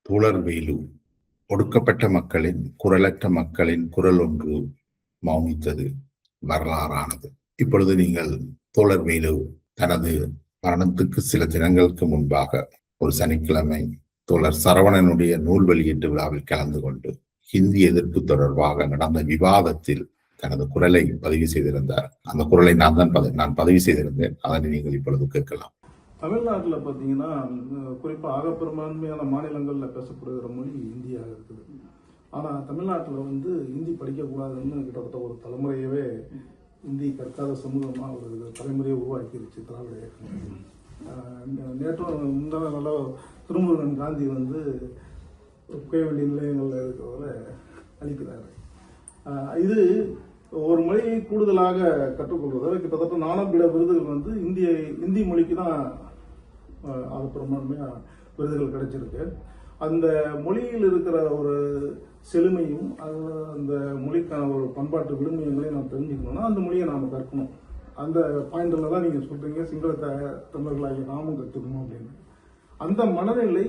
தோழர் வேலு ஒடுக்கப்பட்ட மக்களின் குரலற்ற மக்களின் குரல் ஒன்று மௌனித்தது வரலாறானது. இப்பொழுது நீங்கள் தோழர் வேலு தனது மரணத்துக்கு சில தினங்களுக்கு முன்பாக ஒரு சனிக்கிழமை தோழர் சரவணனுடைய நூல் வெளியீட்டு விழாவில் கலந்து கொண்டு ஹிந்தி எதிர்ப்பு தொடர்பாக நடந்த விவாதத்தில் தனது குரலை பதிவு செய்திருந்தார். அந்த குரலை நான் பதிவு செய்திருந்தேன். அதனை நீங்கள் இப்பொழுது கேட்கலாம். தமிழ்நாட்டில் பார்த்தீங்கன்னா குறிப்பாக ஆகப்பெரும்பான்மையான மாநிலங்களில் பேசப்படுகிற மொழி இந்தியாக இருக்குது. ஆனால் தமிழ்நாட்டில் ஹிந்தி படிக்கக்கூடாதுன்னு கிட்டத்தட்ட ஒரு தலைமுறையவே இந்தி கற்காத சமூகமாக ஒரு தலைமுறையை உருவாக்கிருச்சு திராவிட இயக்கம். நேற்றும் முந்தான நல்ல திருமுருகன் காந்தி புகைவெளி நிலையங்களில் இருக்கிறவரை அளிக்கிறாரு. இது ஒரு மொழியை கூடுதலாக கற்றுக்கொள்வது கிட்டத்தட்ட நானபீட விருதுகள் இந்தி மொழிக்கு தான் அது பிரமாண்மையாக விருதுகள் கிடைச்சிருக்கு. அந்த மொழியில் இருக்கிற ஒரு செழுமையும் அந்த மொழிக்கான ஒரு பண்பாட்டு விழுமியங்களையும் நாம் தெரிஞ்சுக்கணும்னா அந்த மொழியை நாம் கற்கணும். அந்த பாயிண்டில் தான் நீங்கள் சொல்கிறீங்க சிங்கள தமிழர்களாகிய நாமும் கற்றுக்கணும் அப்படின்னு. அந்த மனநிலை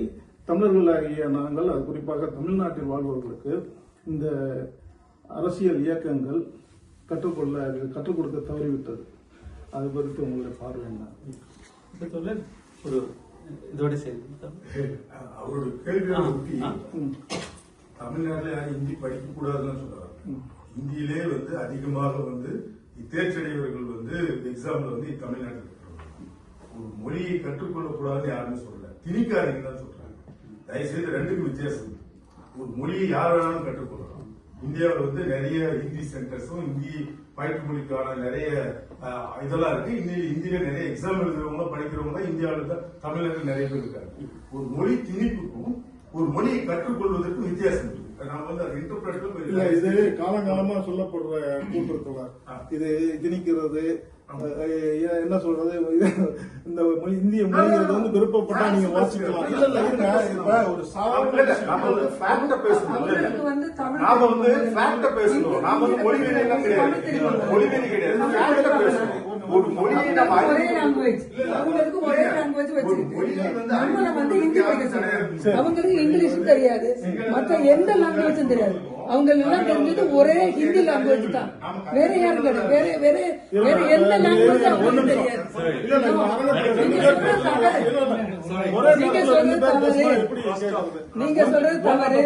தமிழர்களாகிய நாங்கள், அது குறிப்பாக தமிழ்நாட்டில் வாழ்பவர்களுக்கு இந்த அரசியல் இயக்கங்கள் கற்றுக் கொடுக்க தவறிவிட்டது. அது குறித்து உங்களுடைய பார்வை என்ன? ஒரு இதோட அவருடைய கேள்வி தமிழ்நாட்டில் யாரும் ஹிந்தி படிக்க கூடாதுன்னு சொல்றாங்க. ஹிந்தியிலே அதிகமாக தேர்ச்சடைவர்கள் எக்ஸாம்ல தமிழ்நாட்டில் ஒரு மொழியை கற்றுக்கொள்ளக்கூடாதுன்னு யாருமே சொல்லல, திணிக்காதீங்க தான் சொல்றாங்க. தயவுசெய்து ரெண்டுக்கும் வித்தியாசம். ஒரு மொழியை யார் வேணாலும் கற்றுக்கொள்ளலாம். இந்தியாவில் நிறைய ஹிந்தி சென்டர்ஸும் ஹிந்தி பயிற்று மொழிக்கான நிறைய இதெல்லாம் இருக்கு. இந்தியில நிறைய எக்ஸாம் எழுதுறவங்க படிக்கிறவங்க தான் இந்தியாவில் தான் தமிழ்நாட்டில் நிறைய பேர் இருக்காங்க. ஒரு மொழி திணிப்புக்கும் ஒரு மொழியை கற்றுக்கொள்வதற்கும் வித்தியாசம் இருக்கு. இது காலங்காலமா சொல்லப்படுற கூட்டுறதுல இது திணிக்கிறது என்ன சொல்றது, இந்த இந்திய மொழிங்கிறது விருப்பப்பட்டா நீங்க வாசிக்கலாம். இல்ல இல்ல இருங்க, ஒரு சாதாரண ஒரு மொழியை அவங்களுக்கு இங்கிலீஷும் தெரியாது, மற்ற எந்த லாங்குவேஜும் தெரியாது. அவங்க எல்லாம் தெரிஞ்சது ஒரே ஹிந்தி லாங்குவேஜ் தான், வேற யாரும் கிடையாது. வேற வேற எந்த லாங்குவேஜ் அவங்களுக்கு தெரியாது. நீங்க சொல்றது தவறு.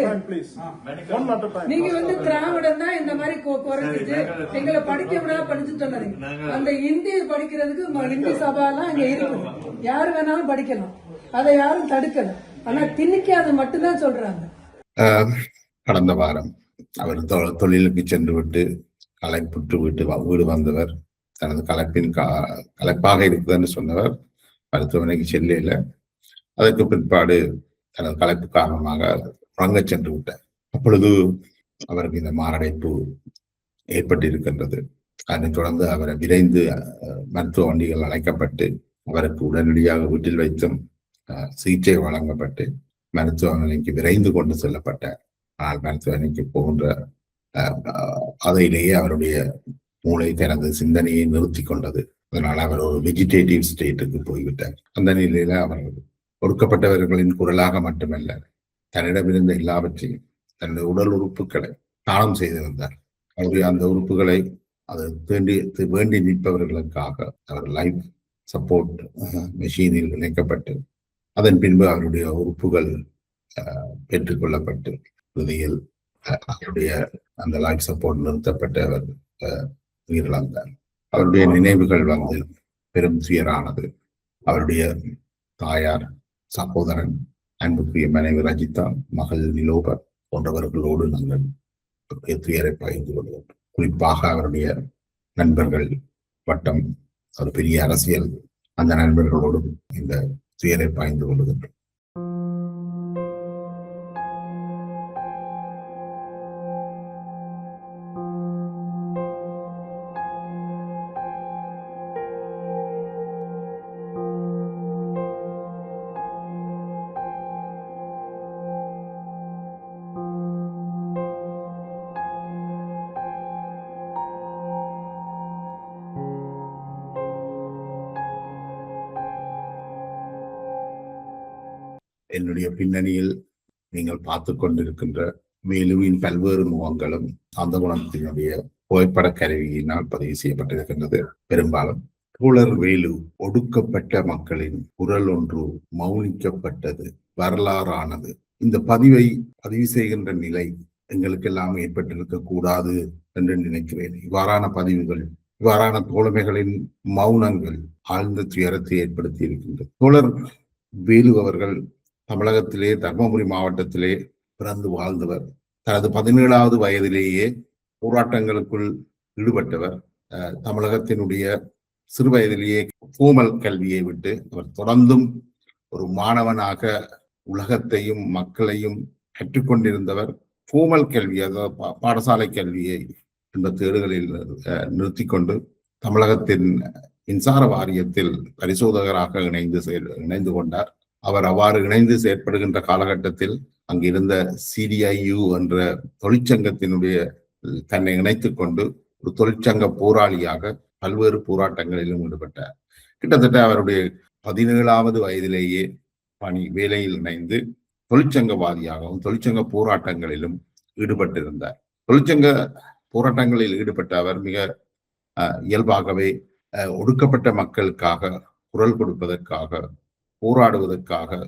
நீங்க திராவிடம் தான் இந்த மாதிரி குறைஞ்சிச்சு, எங்களை படிக்க விடாம படிச்சு சொன்னீங்க. அந்த ஹிந்தி படிக்கிறதுக்கு ஹிந்தி சபாலாம் இங்க இருக்கு, யாரு வேணாலும் படிக்கலாம், அதை யாரும் தடுக்கல. ஆனா திணிக்காது மட்டும்தான் சொல்றாங்க. கடந்த வாரம் அவர் தொழிலுக்கு சென்று விட்டு களைப்புற்று வீடு வந்தவர். தனது களைப்பாக இருக்குதுன்னு சொன்னவர் மருத்துவமனைக்கு செல்லையில. அதற்கு பிற்பாடு தனது களைப்பு காரணமாக உறங்க சென்று விட்டார். அப்பொழுது அவருக்கு இந்த மாரடைப்பு ஏற்பட்டிருக்கின்றது. அதனைத் தொடர்ந்து அவரை விரைந்து மருத்துவ வண்டிகள் அழைக்கப்பட்டு அவருக்கு உடனடியாக வீட்டில் வைத்தும் சிகிச்சை வழங்கப்பட்டு மருத்துவமனைக்கு விரைந்து கொண்டு செல்லப்பட்டார். ஆனால் மருத்துவமனைக்கு போகின்ற அதையிலேயே அவருடைய மூளை தனது சிந்தனையை நிறுத்தி கொண்டது. அதனால் அவர் ஒரு வெஜிடேட்டிவ் ஸ்டேட்டுக்கு போய்விட்டார். அந்த நிலையில அவர் ஒடுக்கப்பட்டவர்களின் குரலாக மட்டுமல்ல, தன்னிடமிருந்த எல்லாவற்றையும் தன்னுடைய உடல் உறுப்புகளை தானம் செய்திருந்தார். அவருடைய அந்த உறுப்புகளை அது வேண்டி நிற்பவர்களுக்காக அவர் லைஃப் சப்போர்ட் மெஷினில் இணைக்கப்பட்டு அதன் பின்பு அவருடைய உறுப்புகள் பெற்றுக்கொள்ளப்பட்டு இறுதியில் அவருடைய அந்த லைஃப் சப்போர்ட் நிறுத்தப்பட்டு அவர் உயிரிழந்தார். அவருடைய நினைவுகள் பெரும் துயரானது. அவருடைய தாயார், சகோதரன், அன்புக்குரிய மனைவி ரஜிதா, மகள் நிலோபர் போன்றவர்களோடு நாங்கள் துயரை பகிர்ந்து கொள்வோம். குறிப்பாக அவருடைய நண்பர்கள் வட்டம் ஒரு பெரிய அரசியல், அந்த நண்பர்களோடும் இந்த துயரை பகிர்ந்து கொள்கின்றோம். என்னுடைய பின்னணியில் நீங்கள் பார்த்து கொண்டிருக்கின்ற வேலுவின் பல்வேறு முகங்களும் அந்த குணத்தினுடைய புகைப்பட கருவியினால் பதிவு செய்யப்பட்டிருக்கின்றது. பெரும்பாலும் தோழர் வேலு ஒடுக்கப்பட்ட மக்களின் குரல் ஒன்று மௌனிக்கப்பட்டது, வரலாறானது. இந்த பதிவு செய்கின்ற நிலை எங்களுக்கெல்லாம் ஏற்பட்டிருக்க கூடாது என்று நினைக்கிறேன். இவ்வாறான பதிவுகள், இவ்வாறான தோழமைகளின் மௌனங்கள் ஆழ்ந்த துயரத்தை ஏற்படுத்தி இருக்கின்றது. தோழர் வேலு அவர்கள் தமிழகத்திலே தர்மபுரி மாவட்டத்திலே பிறந்து வாழ்ந்தவர். தனது 17வது வயதிலேயே போராட்டங்களுக்குள் ஈடுபட்டவர். தமிழகத்தினுடைய சிறு வயதிலேயே ஃபோமல் கல்வியை விட்டு அவர் தொடர்ந்தும் ஒரு மாணவனாக உலகத்தையும் மக்களையும் கற்றுக்கொண்டிருந்தவர். ஃபோமல் கல்வி, அதாவது பாடசாலை கல்வியை இந்த தேடுகளில் நிறுத்தி கொண்டு தமிழகத்தின் மின்சார வாரியத்தில் பரிசோதகராக இணைந்து கொண்டார். அவர் அவ்வாறு இணைந்து செயற்படுகின்ற காலகட்டத்தில் அங்கிருந்த CDIU என்ற தொழிற்சங்கத்தினுடைய தன்னை இணைத்துக் கொண்டு ஒரு தொழிற்சங்க போராளியாக பல்வேறு போராட்டங்களிலும் ஈடுபட்டார். கிட்டத்தட்ட அவருடைய 17வது வயதிலேயே வேலையில் இணைந்து தொழிற்சங்கவாதியாகவும் தொழிற்சங்க போராட்டங்களிலும் ஈடுபட்டிருந்தார். தொழிற்சங்க போராட்டங்களில் ஈடுபட்ட அவர் மிக இயல்பாகவே ஒடுக்கப்பட்ட மக்களுக்காக குரல் கொடுப்பதற்காக, போராடுவதற்காக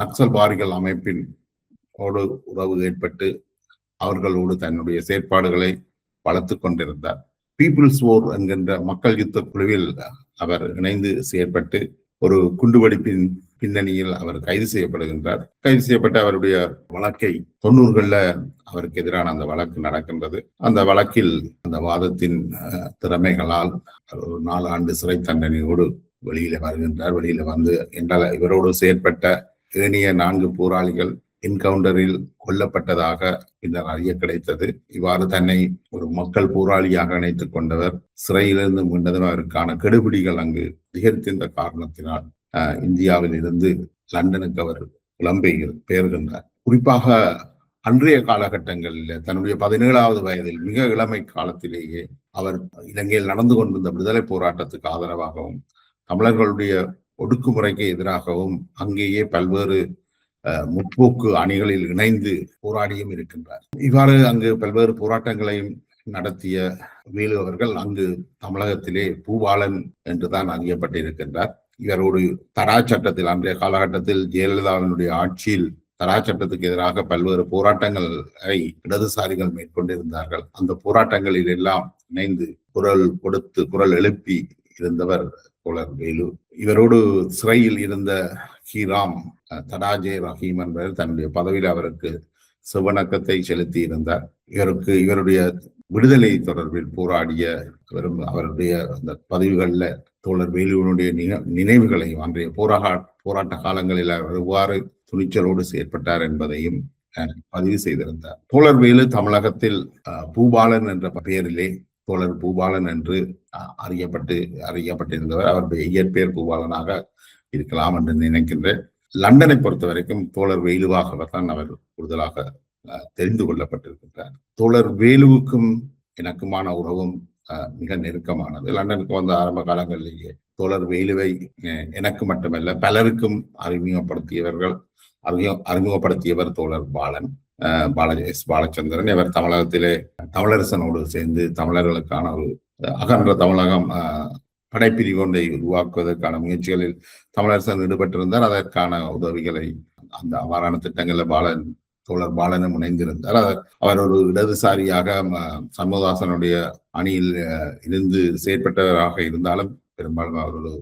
நக்சல்வாதிகள் அமைப்பின் உறவு ஏற்பட்டு அவர்களோடு தன்னுடைய செயற்பாடுகளை வளர்த்து கொண்டிருந்தார். பீப்புள்ஸ் ஓர் என்கின்ற மக்கள் யுத்த குழுவில் அவர் இணைந்து செயற்பட்டு ஒரு குண்டுவெடிப்பின் பின்னணியில் அவர் கைது செய்யப்படுகின்றார். கைது செய்யப்பட்ட அவருடைய வழக்கை 90களில் அவருக்கு எதிரான அந்த வழக்கு நடக்கின்றது. அந்த வழக்கில் அந்த வாதத்தின் திறமைகளால் ஒரு 4 ஆண்டு சிறை தண்டனையோடு வெளியில வருகின்றார். வெளியில வந்து என்றால் இவரோடு செயற்பட்ட ஏனைய 4 போராளிகள் என்கவுண்டரில் கொல்லப்பட்டதாக பின்னர் அறிய கிடைத்தது. இவ்வாறு தன்னை ஒரு மக்கள் போராளியாக இணைத்துக் கொண்டவர் சிறையிலிருந்து மீண்டதும் அவருக்கான கெடுபிடிகள் அங்கு அதிகரித்திருந்த காரணத்தினால் இந்தியாவில் இருந்து லண்டனுக்கு அவர் பெயர்கின்றார். குறிப்பாக அன்றைய காலகட்டங்களில் தன்னுடைய 17வது வயதில் மிக இளமை காலத்திலேயே அவர் இலங்கையில் நடந்து கொண்டிருந்த விடுதலை போராட்டத்துக்கு ஆதரவாகவும் தமிழர்களுடைய ஒடுக்குமுறைக்கு எதிராகவும் அங்கேயே பல்வேறு முற்போக்கு அணிகளில் இணைந்து போராடியும் இருக்கின்றார். இவ்வாறு அங்கு பல்வேறு போராட்டங்களையும் நடத்திய வேலு அவர்கள் அங்கு தமிழகத்திலே பூபாலன் என்றுதான் அறியப்பட்டிருக்கின்றார். இவரோடு தரா சட்டத்தில், அன்றைய காலகட்டத்தில் ஜெயலலிதாவினுடைய ஆட்சியில் தரா சட்டத்துக்கு எதிராக பல்வேறு போராட்டங்களை இடதுசாரிகள் மேற்கொண்டிருந்தார்கள். அந்த போராட்டங்களில் எல்லாம் இணைந்து குரல் எழுப்பி இருந்தவர் தோழர் வேலு. இவரோடு சிறையில் இருந்த ஹீராம் தடாஜே ரஹீம் என்பவர் தன்னுடைய பதவியில் அவருக்கு சிவணக்கத்தை செலுத்தி இருந்தார். இவருடைய விடுதலை தொடர்பில் போராடிய அவருடைய அந்த பதிவுகளில் தோழர் வேலுவனுடைய நினைவுகளையும் அன்றைய போராட்ட காலங்களில் அவர் எவ்வாறு துணிச்சலோடு செயற்பட்டார் என்பதையும் பதிவு செய்திருந்தார். தோழர் வேலு தமிழகத்தில் பூபாலன் என்ற பெயரிலே தோழர் பூபாலன் என்று அறியப்பட்டிருந்தவர். அவருடைய இயற்பெயர் பூபாலனாக இருக்கலாம் என்று நினைக்கின்றேன். லண்டனை பொறுத்த வரைக்கும் தோழர் வேலுவாகத்தான் அவர் கூடுதலாக தெரிந்து கொள்ளப்பட்டிருக்கின்றார். தோழர் வேலுவுக்கும் எனக்குமான உறவும் மிக நெருக்கமானது. லண்டனுக்கு வந்த ஆரம்ப காலங்களிலேயே தோழர் வேலுவை எனக்கு மட்டுமல்ல பலருக்கும் அறிமுகப்படுத்தியவர் தோழர் பாலச்சந்திரன். இவர் தமிழகத்திலே தமிழரசனோடு சேர்ந்து தமிழர்களுக்கான ஒரு அகன்ற தமிழகம் படைப்பிரிவு ஒன்றை உருவாக்குவதற்கான முயற்சிகளில் தமிழரசன் ஈடுபட்டிருந்தார். அதற்கான உதவிகளை அந்த அவ்வாறான திட்டங்களில் தோழர் பாலனும் இணைந்திருந்தார். அவர் ஒரு இடதுசாரியாக சண்முகதாசனுடைய அணியில் இருந்து செயற்பட்டவராக இருந்தாலும் பெரும்பாலும் அவர் ஒரு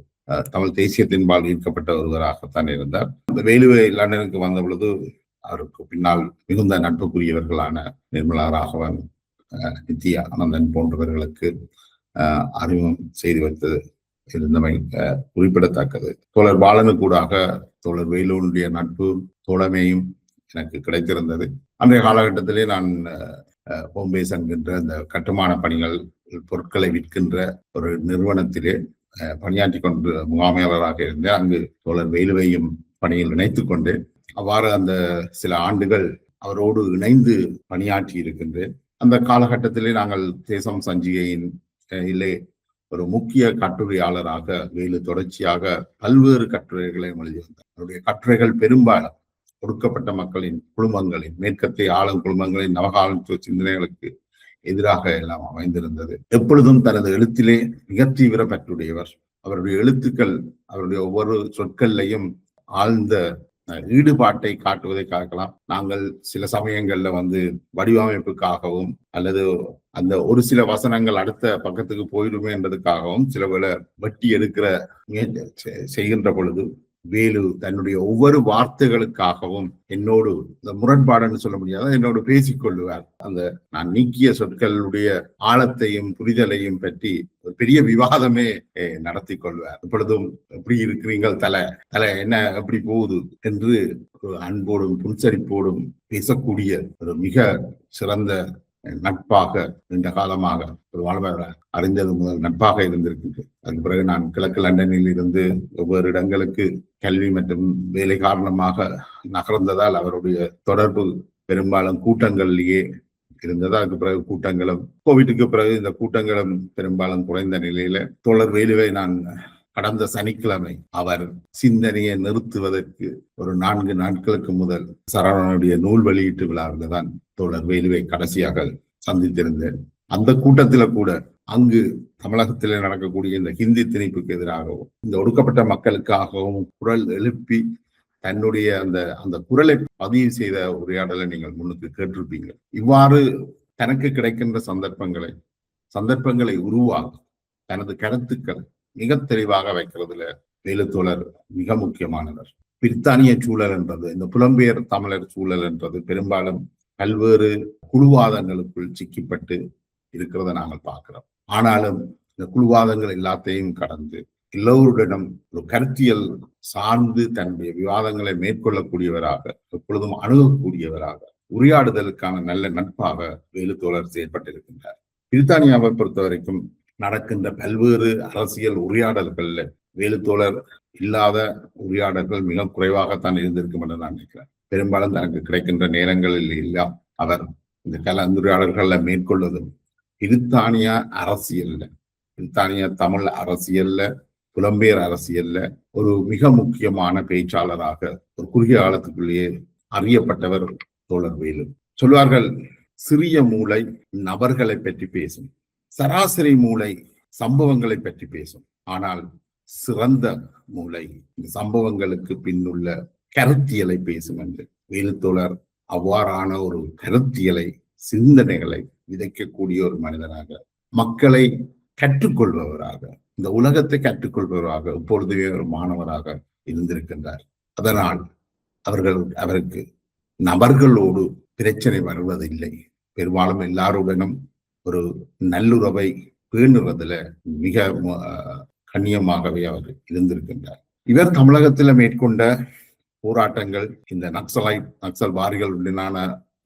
தமிழ் தேசியத்தின்பால் ஈர்க்கப்பட்ட ஒருவராகத்தான் இருந்தார். அந்த வேலுவை லண்டனுக்கு வந்த பொழுது அவருக்கு பின்னால் மிகுந்த நட்புக்குரியவர்களான நிர்மலா ராகவன், நித்யா ஆனந்தன் போன்றவர்களுக்கு அறிமுகம் செய்து வைத்தது இருந்தமை குறிப்பிடத்தக்கது. தோழர் பாலனுக்கூடாக தோழர் வேலுவனுடைய நட்பு தோழமையும் எனக்கு கிடைத்திருந்தது. அன்றைய காலகட்டத்திலே நான் ஹோம்பேஸ் என்கின்ற இந்த கட்டுமான பணிகள் பொருட்களை விற்கின்ற ஒரு நிறுவனத்திலே பணியாற்றி கொண்டு முகாமையாளராக இருந்தேன். அங்கு தோழர் வேலுவையும் பணியில் இணைத்துக் கொண்டு அவ்வாறு அந்த சில ஆண்டுகள் அவரோடு இணைந்து பணியாற்றி இருக்கின்றேன். அந்த காலகட்டத்திலே நாங்கள் தேசம் சஞ்சிகையின் இல்லை ஒரு முக்கிய கட்டுரையாளராக வேலு தொடர்ச்சியாக பல்வேறு கட்டுரைகளை எழுதி வந்தார். அவருடைய கட்டுரைகள் பெரும்பாலும் ஒடுக்கப்பட்ட மக்களின் குழுமங்களின் மேற்கத்திய ஆளும் குழுமங்களின் நவகாலத்துவ சிந்தனைகளுக்கு எதிராக எல்லாம் அமைந்திருந்தது. எப்பொழுதும் தனது எழுத்திலே மிக தீவிர பற்றுடையவர். அவருடைய எழுத்துக்கள், அவருடைய ஒவ்வொரு சொற்கள்லையும் ஆழ்ந்த ஈடுபாட்டை காட்டுவதை பார்க்கலாம். நாங்கள் சில சமயங்கள்ல வடிவமைப்புக்காகவும் அல்லது அந்த ஒரு சில வசனங்கள் அடுத்த பக்கத்துக்கு போயிடுமே என்பதற்காகவும் சில வேளை வெட்டி எடுக்கிற செய்கின்ற பொழுது வேலு தன்னுடைய ஒவ்வொரு வார்த்தைகளுக்காகவும் என்னோடு இந்த முரண்பாடுன்னு சொல்ல முடியாத என்னோடு பேசிக்கொள்ளுவார். அந்த நான் நீக்கிய சொற்களுடைய ஆழத்தையும் புரிதலையும் பற்றி ஒரு பெரிய விவாதமே நடத்தி கொள்வார். இப்பொழுதும் எப்படி இருக்கிறீங்கள் தலை என்ன எப்படி போகுது என்று ஒரு அன்போடும் புன்சரிப்போடும் பேசக்கூடிய ஒரு மிக சிறந்த நட்பாக நீண்ட காலமாக ஒரு வாழ்வாக அறிந்தது முதல் நட்பாக இருந்திருக்கின்றது. அதன் பிறகு நான் கிழக்கு லண்டனில் இருந்து ஒவ்வொரு இடங்களுக்கு கல்வி மற்றும் வேலை காரணமாக நகர்ந்ததால் அவருடைய தொடர்பு பெரும்பாலும் கூட்டங்களிலேயே இருந்தது. அதுக்கு பிறகு கூட்டங்களும் கோவிட்டுக்கு பிறகு இந்த கூட்டங்களும் பெரும்பாலும் குறைந்த நிலையில தோழர் வேலுவை நான் கடந்த சனிக்கிழமை அவர் சிந்தனையை நிறுத்துவதற்கு ஒரு 4 நாட்களுக்கு முதல் சரவணனுடைய நூல் வெளியீட்டு விழாவில் தான் தோழர் வேலுவை கடைசியாக சந்தித்திருந்தேன். அந்த கூட்டத்தில கூட அங்கு தமிழகத்திலே நடக்கக்கூடிய இந்த ஹிந்தி திணிப்புக்கு எதிராகவும் இந்த ஒடுக்கப்பட்ட மக்களுக்காகவும் குரல் எழுப்பி தன்னுடைய அந்த குரலை பதிவு செய்த உரையாடலை நீங்கள் முன்னுக்கு கேட்டிருப்பீங்க. இவ்வாறு தனக்கு கிடைக்கின்ற சந்தர்ப்பங்களை உருவாக்கி தனது கருத்துக்களை மிக தெளிவாக வைக்கிறதுல வேலுத்தோழர் மிக முக்கியமானவர். பிரித்தானிய சூழல் என்றது, இந்த புலம்பெயர் தமிழர் சூழல் என்றது பெரும்பாலும் பல்வேறு குழுவாதங்களுக்குள் சிக்கிப்பட்டு இருக்கிறத நாங்கள் பார்க்கிறோம். ஆனாலும் இந்த குழுவாதங்கள் எல்லாத்தையும் கடந்து எல்லோருடனும் ஒரு கருத்தியல் சார்ந்து தன்னுடைய விவாதங்களை மேற்கொள்ளக்கூடியவராக, எப்பொழுதும் அணுகக்கூடியவராக, உரையாடுதலுக்கான நல்ல நட்பாக வேலுத்தோழர் செயற்பட்டிருக்கின்றார். பிரித்தானியாவை பொறுத்த வரைக்கும் நடக்கின்ற பல்வேறு அரசியல் உரையாடல்கள்ல வேலுத்தோழர் இல்லாத உரையாடல்கள் மிக குறைவாகத்தான் இருந்திருக்கும் என்று நான் நினைக்கிறேன். பெரும்பாலும் தனக்கு கிடைக்கின்ற நேரங்களில் எல்லாம் அவர் இந்த கலந்துரையாடல்களை மேற்கொள்வதும் பிரித்தானிய அரசியல்ல, பிரித்தானிய தமிழ் அரசியல்ல, புலம்பெயர் அரசியல்ல ஒரு மிக முக்கியமான பேச்சாளராக ஒரு குறுகிய காலத்துக்குள்ளேயே அறியப்பட்டவர் தோழர் வேலு. சொல்வார்கள், சிறிய மூளை நபர்களை பற்றி பேசும், சராசரி மூளை சம்பவங்களை பற்றி பேசும், ஆனால் சிறந்த மூளை இந்த சம்பவங்களுக்கு பின்னுள்ள கருத்தியலை பேசும் என்று வேலுத்தோழர் அவ்வாறான ஒரு கருத்தியலை, சிந்தனைகளை விதைக்கக்கூடிய ஒரு மனிதனாக, மக்களை கற்றுக்கொள்பவராக, இந்த உலகத்தை கற்றுக்கொள்பவராக எப்பொழுதுமே ஒரு மாணவராக இருந்திருக்கின்றார். அதனால் அவருக்கு நபர்களோடு பிரச்சனை வருவதில்லை. பெரும்பாலும் எல்லாருடனும் ஒரு நல்லுறவை பேணுவதில் மிக கண்ணியமாகவே அவர் இருந்திருக்கின்றார். இவர் தமிழகத்தில் மேற்கொண்ட போராட்டங்கள், இந்த நக்சல்வாதிகளுடனான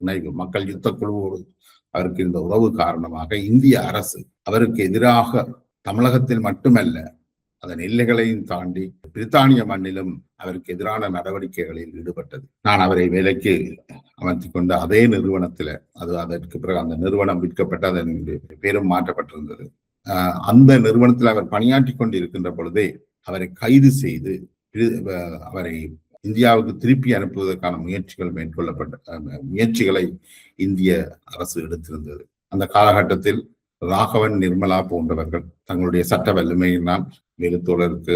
இணைவு, மக்கள் யுத்த குழுவோடு அவருக்கு இருந்த உறவு காரணமாக இந்திய அரசு அவருக்கு எதிராக தமிழகத்தில் மட்டுமல்ல அதன் எல்லைகளையும் தாண்டி பிரித்தானிய மண்ணிலும் அவருக்கு எதிரான நடவடிக்கைகளில் ஈடுபட்டது. நான் அவரை வேலைக்கு அமர்த்தி கொண்ட அதே நிறுவனத்துல, அதற்கு பிறகு அந்த நிறுவனம் விற்கப்பட்டு அதன் பேரும் மாற்றப்பட்டிருந்தது. அந்த நிறுவனத்தில் அவர் பணியாற்றி கொண்டு இருக்கின்ற பொழுதே அவரை கைது செய்து அவரை இந்தியாவுக்கு திருப்பி அனுப்புவதற்கான முயற்சிகளை இந்திய அரசு எடுத்திருந்தது. அந்த காலகட்டத்தில் ராகவன், நிர்மலா போன்றவர்கள் தங்களுடைய சட்ட வலிமையினால் வேலுத்தோழருக்கு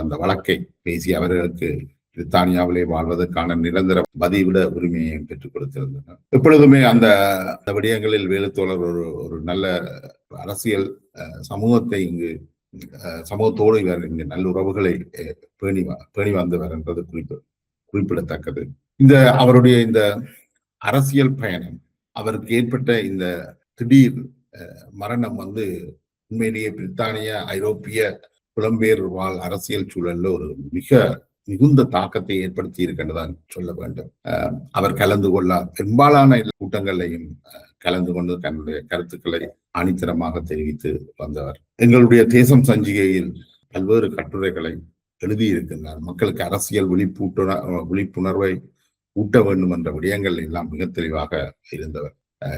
அந்த வழக்கை பேசி அவர்களுக்கு பிரித்தானியாவிலே வாழ்வதற்கான நிரந்தர பதிவிட உரிமையை பெற்றுக் கொடுத்திருந்தனர். எப்பொழுதுமே அந்த விடயங்களில் வேலுத்தோழர் ஒரு நல்ல அரசியல் சமூகத்தோடு இவர் இங்கு நல்லுறவுகளை பேணி வந்தவர் என்பது குறிப்பிடத்தக்கது. அவருடைய இந்த அரசியல் பயணம், அவருக்கு ஏற்பட்ட இந்த திடீர் மரணம் உண்மையிலேயே பிரித்தானிய ஐரோப்பிய புலம்பெயர் வாழ் அரசியல் சூழல்ல ஒரு மிகுந்த தாக்கத்தை ஏற்படுத்தி இருக்கின்றதான் சொல்ல வேண்டும். அவர் கலந்து பெரும்பாலான கூட்டங்களையும் கலந்து கொண்டு தன்னுடைய கருத்துக்களை ஆணித்தரமாக தெரிவித்து வந்தவர். எங்களுடைய தேசம் சஞ்சிகையில் பல்வேறு கட்டுரைகளை எழுதியிருக்கின்றார். மக்களுக்கு அரசியல் விழிப்புணர்வை ஊட்ட வேண்டும் என்ற விடயங்கள் எல்லாம் மிக தெளிவாக இருந்தவர்.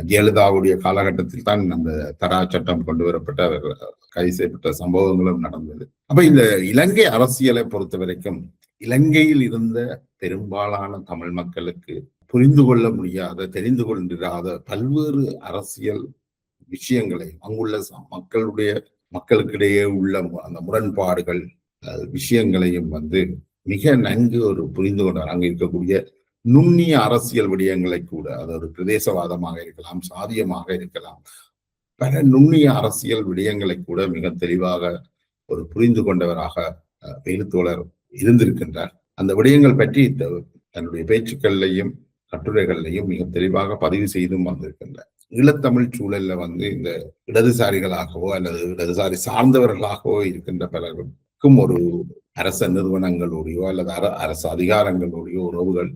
ஜெயலலிதாவுடைய காலகட்டத்தில் தான் அந்த தரா சட்டம் கொண்டு வரப்பட்ட அவர் கைது செய்யப்பட்ட சம்பவங்களும் நடந்தது. அப்ப இந்த இலங்கை அரசியலை பொறுத்த வரைக்கும் இலங்கையில் இருந்த பெரும்பாலான தமிழ் மக்களுக்கு புரிந்து கொள்ள முடியாத, தெரிந்து கொண்டிராத பல்வேறு அரசியல் விஷயங்களை அங்குள்ள மக்களுக்கிடையே உள்ள அந்த முரண்பாடுகள் விஷயங்களையும் மிக நன்கு ஒரு புரிந்து கொண்டார். அங்கு இருக்கக்கூடிய நுண்ணிய அரசியல் விடயங்களை கூட, அது ஒரு பிரதேசவாதமாக இருக்கலாம், சாதியமாக இருக்கலாம், பல நுண்ணிய அரசியல் விடயங்களை கூட மிக தெளிவாக ஒரு புரிந்து கொண்டவராக வேலுத்தோழர் இருந்திருக்கின்றார். அந்த விடயங்கள் பற்றி தன்னுடைய பேச்சுக்கள்லையும் கட்டுரைகள்லையும் மிக தெளிவாக பதிவு செய்தும் வந்திருக்கின்றார். ஈழத்தமிழ் சூழல்ல இந்த இடதுசாரிகளாகவோ அல்லது இடதுசாரி சார்ந்தவர்களாகவோ இருக்கின்ற பலருக்கும் ஒரு அரச நிறுவனங்களோடையோ அல்லது அரசு அதிகாரங்களோடையோ உறவுகள்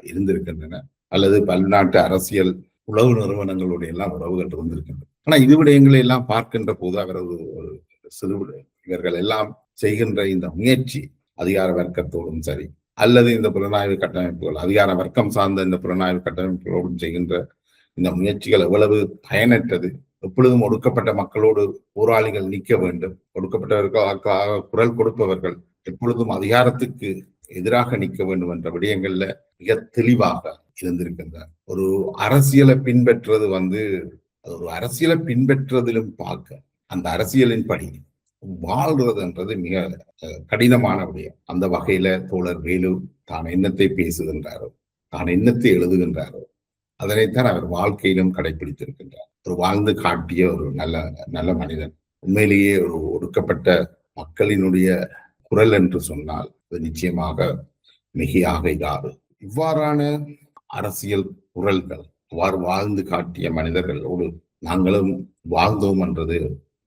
இருந்திருக்கின்றன, அல்லது பல்நாட்டு அரசியல் உளவு நிறுவனங்களுடைய எல்லாம் உறவுகள் இருந்திருக்கின்றன. ஆனா இது விடயங்களை எல்லாம் பார்க்கின்ற போது அவர் ஒரு சிறு இவர்கள் எல்லாம் செய்கின்ற இந்த முயற்சி அதிகார வர்க்கத்தோடும் சரி, அல்லது இந்த புலனாய்வு கட்டமைப்புகள் அதிகார வர்க்கம் சார்ந்த இந்த புலனாய்வு கட்டமைப்புகளோடும் செய்கின்ற இந்த முயற்சிகள் எவ்வளவு பயனற்றது, எப்பொழுதும் ஒடுக்கப்பட்ட மக்களோடு போராளிகள் நிற்க வேண்டும், ஒடுக்கப்பட்டவர்களுக்காக குரல் கொடுப்பவர்கள் எப்பொழுதும் அதிகாரத்துக்கு எதிராக நிற்க வேண்டும் என்ற விடயங்கள்ல மிக தெளிவாக இருந்திருக்கின்றார். ஒரு அரசியலை பின்பற்றுறது ஒரு அரசியலை பின்பற்றுவதிலும் பார்க்க அந்த அரசியலின் படி வாழ்றதுன்றது மிக கடினமான விடயம். அந்த வகையில தோழர் வேலு தான் என்னத்தை பேசுகின்றாரோ, தான் என்னத்தை எழுதுகின்றாரோ, அதனைத்தான் அவர் வாழ்க்கையிலும் கடைபிடித்திருக்கின்றார். ஒரு வாழ்ந்து காட்டிய ஒரு நல்ல மனிதன். உண்மையிலேயே ஒரு ஒடுக்கப்பட்ட மக்களினுடைய குரல் என்று சொன்னால் அது நிச்சயமாக மிகையாக இராது. இவ்வாறான அரசியல் குரல்கள், அவ்வாறு வாழ்ந்து காட்டிய மனிதர்களோடு நாங்களும் வாழ்ந்தோம் என்றது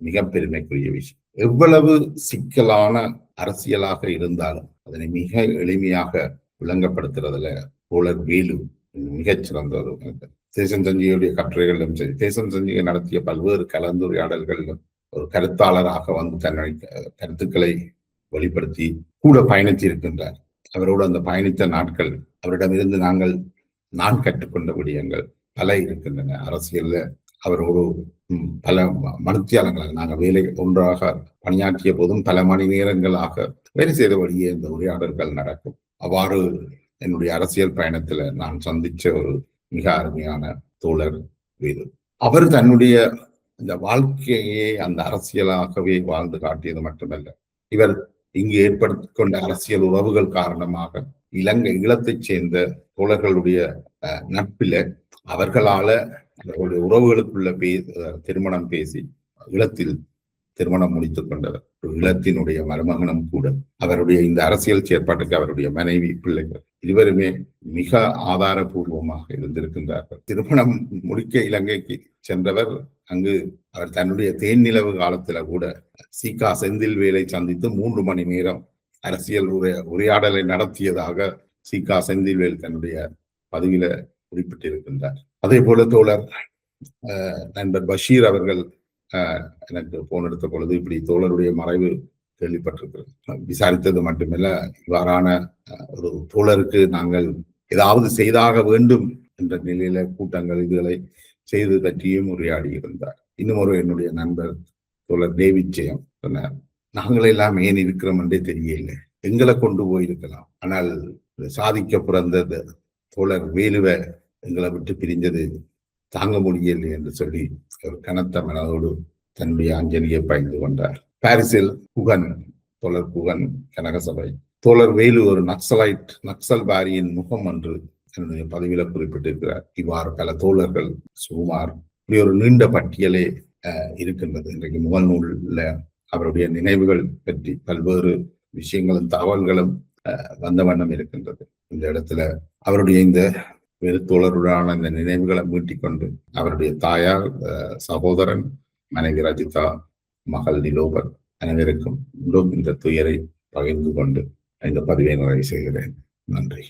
மிக பெருமைக்குரிய விஷயம். எவ்வளவு சிக்கலான அரசியலாக இருந்தாலும் அதனை மிக எளிமையாக விளங்கப்படுத்துறதுல தோழர் வேலு மிகச்சிறந்த ஒரு தேசம் சஞ்சியுடைய கட்டுரைகளிலும் சரி, தேசம் சஞ்சிகை நடத்திய பல்வேறு கலந்துரையாடல்களிலும் ஒரு கருத்தாளராக தன்னுடைய கருத்துக்களை வெளிப்படுத்தி கூட பயணித்திருக்கின்றார். அவரோடு அந்த பயணித்த நாட்கள், அவரிடமிருந்து நான் கற்றுக்கொண்ட விடயங்கள் பல இருக்கின்றன. அரசியல்ல அவரோடு பல மணித்தியாலங்களாக நாங்கள் வேலை ஒன்றாக பணியாற்றிய போதும் பல மணி நேரங்களாக வேலை செய்த வழியே இந்த உரையாடல்கள் நடக்கும். அவ்வாறு என்னுடைய அரசியல் பயணத்துல நான் சந்திச்ச ஒரு மிக அருமையான தோழர் வேலு. அவர் தன்னுடைய இந்த வாழ்க்கையே அந்த அரசியலாகவே வாழ்ந்து காட்டியது மட்டுமல்ல, இவர் இங்கு ஏற்படுத்தி கொண்ட அரசியல் உறவுகள் காரணமாக ஈழத்தைச் சேர்ந்த தோழர்களுடைய நட்பில அவர்களால அவருடைய உறவுகளுக்குள்ள திருமணம் பேசி ஈழத்தில் திருமணம் முடித்துக் கொண்டவர். ஈழத்தினுடைய மருமகனும் கூட. அவருடைய இந்த அரசியல் செயற்பாட்டுக்கு அவருடைய மனைவி, பிள்ளைகள் இருவருமே மிக ஆதாரபூர்வமாக இருந்திருக்கின்றார்கள். திருமணம் முடிக்க இலங்கைக்கு சென்றவர் அங்கு அவர் தன்னுடைய தேன்நிலவு காலத்துல கூட சீகா செந்தில்வேலை சந்தித்து 3 மணி நேரம் அரசியல் உரையாடலை நடத்தியதாக சீகா செந்தில்வேல் தன்னுடைய பதிவில குறிப்பிட்டிருக்கின்றார். அதே போல தோழர் நண்பர் பஷீர் அவர்கள் எனக்கு போன் எடுத்த பொழுது இப்படி தோழருடைய மறைவு கேள்விப்பட்டிருக்கிறது. விசாரித்தது மட்டுமல்ல, இவ்வாறான ஒரு தோழருக்கு நாங்கள் ஏதாவது செய்தாக வேண்டும் என்ற நிலையில கூட்டங்கள் இதுகளை செய்து பற்றியும் உரையாடி இருந்தார். இன்னும் என்னுடைய நண்பர் தோழர் டேவிட் ஜெயம் சொன்னார், நாங்கள் எல்லாம் ஏன் இருக்கிறோம் என்றே தெரியல, எங்களை கொண்டு போயிருக்கலாம், ஆனால் சாதிக்க பிறந்த தோழர் வேலுவை எங்களை விட்டு பிரிஞ்சது தாங்க முடியலை என்று சொல்லி ஒரு கனத்த மனதோடு தன்னுடைய அஞ்சலியை பகிர்ந்து கொண்டார். பாரிஸில் தோழர் குகன் கனகசபை, தோழர் வேலு ஒரு நக்சல்பாரியின் முகம் என்று என்னுடைய பதிவில குறிப்பிட்டிருக்கிறார். இவ்வாறு பல தோழர்கள் சுமார் இப்படி ஒரு நீண்ட பட்டியலே இருக்கின்றது. இன்றைக்கு முகநூல்ல அவருடைய நினைவுகள் பற்றி பல்வேறு விஷயங்களும் தகவல்களும் வந்த வண்ணம் இருக்கின்றது. இந்த இடத்துல அவருடைய இந்த தோழருடான இந்த நினைவுகளை மீட்டிக்கொண்டு அவருடைய தாயார், சகோதரன், மனைவி ரஜிதா, மகள் நிலோபர் அனைவருக்கும் இந்த துயரை பகிர்ந்து கொண்டு இந்த பதிவை நிறைவு செய்கிறேன். நன்றி.